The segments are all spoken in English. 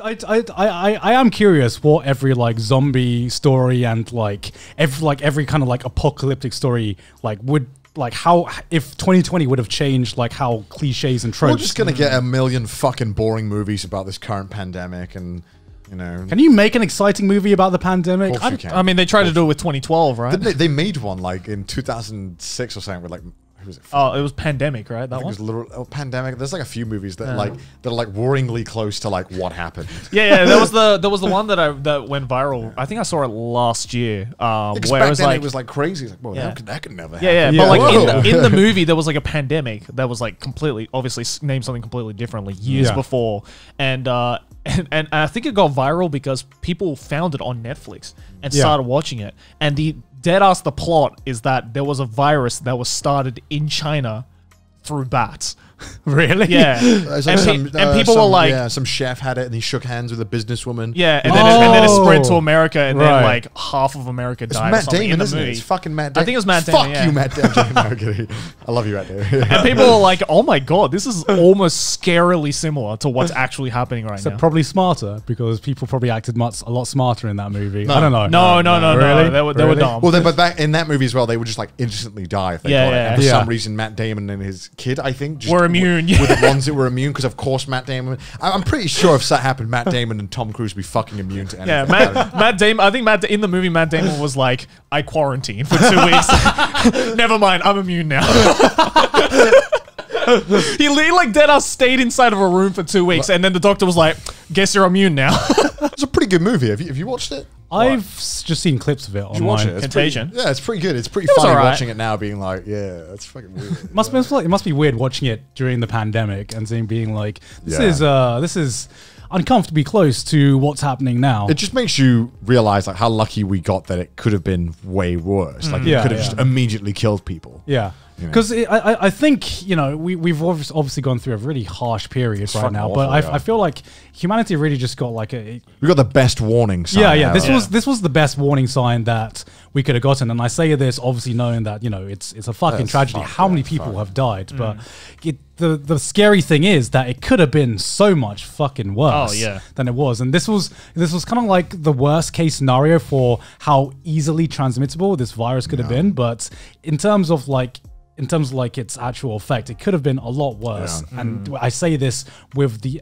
I am curious what every like zombie story and like every kind of like apocalyptic story like would like how if 2020 would have changed like how cliches and tropes. We're just gonna get a million fucking boring movies about this current pandemic and. You know, can you make an exciting movie about the pandemic? I mean, they tried to do it with 2012, right? They made one like in 2006 or something with like who was it? Oh, it was Pandemic, right? That one. It was literal Pandemic. There's like a few movies that that are like worryingly close to like what happened. Yeah, there was the one that went viral. I think I saw it last year. Where it was like crazy. It's like, well, that could never happen. Yeah. But like in the movie, there was like a pandemic that was like completely, obviously named something completely different, like years before, and I think it got viral because people found it on Netflix and started watching it. And the the plot is that there was a virus that was started in China through bats. Really? Yeah. And people were like... some chef had it and he shook hands with a businesswoman. Yeah, and then it spread to America and then like half of America died. It's Matt Damon, isn't it? It's fucking Matt Damon. I think it was Matt Damon, Fuck you, Matt Damon. I love you, Matt Damon. And people were like, oh my God, this is almost scarily similar to what's actually happening right now. Probably smarter because people probably acted a lot smarter in that movie. I don't know. No. Really? They were dumb. Well, but back in that movie as well, they would just like instantly die if they got it. And for some reason, Matt Damon and his kid, I think, just were immune. Were the ones that were immune because, of course, Matt Damon. I'm pretty sure if that happened, Matt Damon and Tom Cruise would be fucking immune to anything. Yeah, Matt Damon. I think in the movie, Matt Damon was like, "I quarantined for 2 weeks. Never mind, I'm immune now." He like dead ass stayed inside of a room for 2 weeks, and then the doctor was like, "Guess you're immune now." It's a pretty good movie. Have you watched it? I've just seen clips of it online. Did you watch it? Contagion. It's pretty good. It's pretty funny watching it now, being like, yeah, that's fucking weird. It must be weird watching it during the pandemic and being like, this is uncomfortably close to what's happening now. It just makes you realize like how lucky we got that it could have been way worse. Like it could have just immediately killed people. Yeah. Because I think, we've obviously gone through a really harsh period right now, but I feel like humanity really just got like we got the best warning sign. Yeah. This was the best warning sign that we could have gotten. And I say this obviously knowing that, it's a fucking tragedy. How many people have died? But the scary thing is that it could have been so much fucking worse than it was. And this was kind of like the worst case scenario for how easily transmittable this virus could have been. But in terms of its actual effect, it could have been a lot worse. Yeah. And I say this with the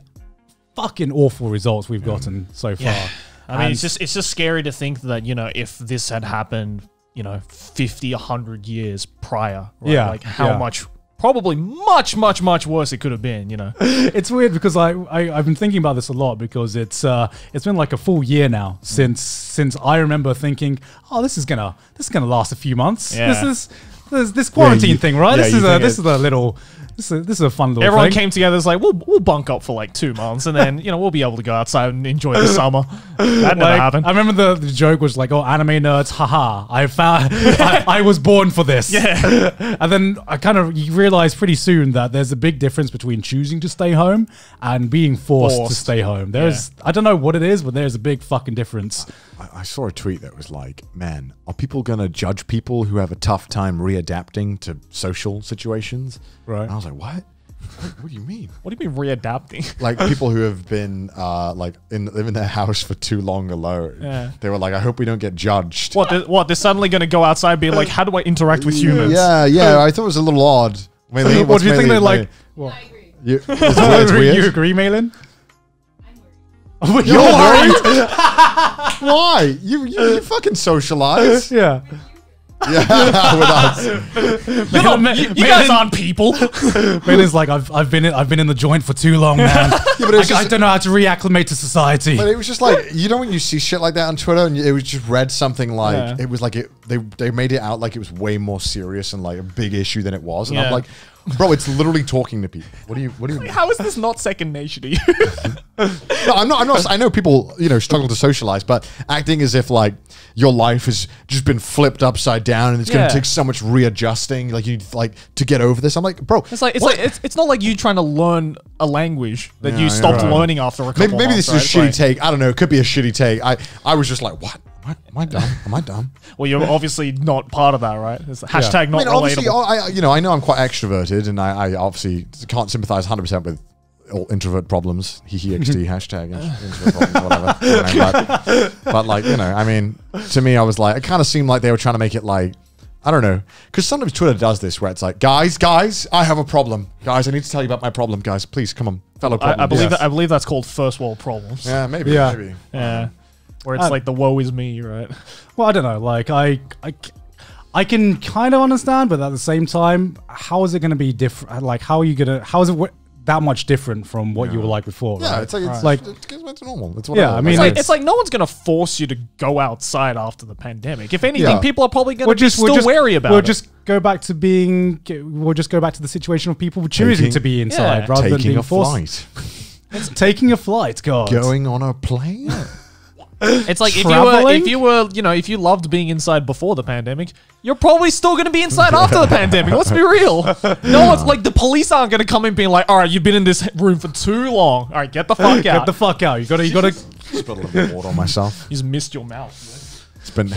fucking awful results we've gotten so far. I mean, it's just scary to think that, if this had happened, 50, 100 years prior, right? Like how much, probably much, much, much worse it could have been, It's weird because I've been thinking about this a lot because it's been like a full year now since I remember thinking, oh, this is gonna last a few months. Yeah. This quarantine thing, right? This is a fun little Everyone thing. came together. It's like, we'll bunk up for like 2 months and then, we'll be able to go outside and enjoy the summer. That never happened. I remember the joke was like, oh, anime nerds, haha. I was born for this. Yeah. And then you realize pretty soon that there's a big difference between choosing to stay home and being forced to stay home. I don't know what it is, but there's a big fucking difference. I saw a tweet that was like, man, are people going to judge people who have a tough time readapting to social situations? Right. And I was like, what? What do you mean? What do you mean readapting? Like people who have been live in their house for too long alone. Yeah. They were like, I hope we don't get judged. What? They're suddenly going to go outside and be like, how do I interact with humans? Yeah. I thought it was a little odd. Mainly, what do you think they like? Well, I agree. It's weird. You agree, Malin? I'm worried. You're worried? Why? You fucking socialize. Yeah. Yeah, with us. You guys aren't people. Malin's like, I've been in the joint for too long, man. I don't know how to reacclimate to society. But it was just like, when you see shit like that on Twitter and it was just read something like, it was like, they made it out like it was way more serious and like a big issue than it was. And I'm like, bro, it's literally talking to people. What do you mean? How is this not second nature to you? No, I'm not. I know people, struggle to socialize, but acting as if like your life has just been flipped upside down and it's going to take so much readjusting, like you to get over this. I'm like, bro, it's not like you trying to learn a language that you stopped learning after a couple maybe months, this is a shitty take. I don't know. It could be a shitty take. I was just like, what? Am I dumb? Am I dumb? Well, you're obviously not part of that, right? It's hashtag not relatable. Obviously, I know I'm quite extroverted, and I obviously can't sympathize 100% with all introvert problems, #XD, hashtag introvert problems, whatever. But like, you know, I mean, to me, I was like, it kind of seemed like they were trying to make it like, I don't know, because sometimes Twitter does this where it's like, guys, I have a problem. Guys, I need to tell you about my problem. Guys, please, come on, fellow problem. I believe that's called first world problems. Yeah, maybe. Yeah. Maybe. Yeah. Where it's like the woe is me, right? Well, I don't know. Like, I can kind of understand, but at the same time, how is it going to be different? Like, how is it that much different from what you were like before? Yeah, right? it's like it goes back to normal. It's Yeah, I mean, it's like no one's gonna force you to go outside after the pandemic. If anything, people are probably gonna be still wary about it. We'll just go back to the situation of people choosing to be inside rather than being forced. Taking a flight, God. Going on a plane. It's like Traveling? if you loved being inside before the pandemic, you're probably still going to be inside after the pandemic. Let's be real. No one's like, the police aren't going to come in being like, all right, you've been in this room for too long. All right, get the fuck out. Get the fuck out. You gotta. Spilled a little bit of water on myself. You just missed your mouth. It's been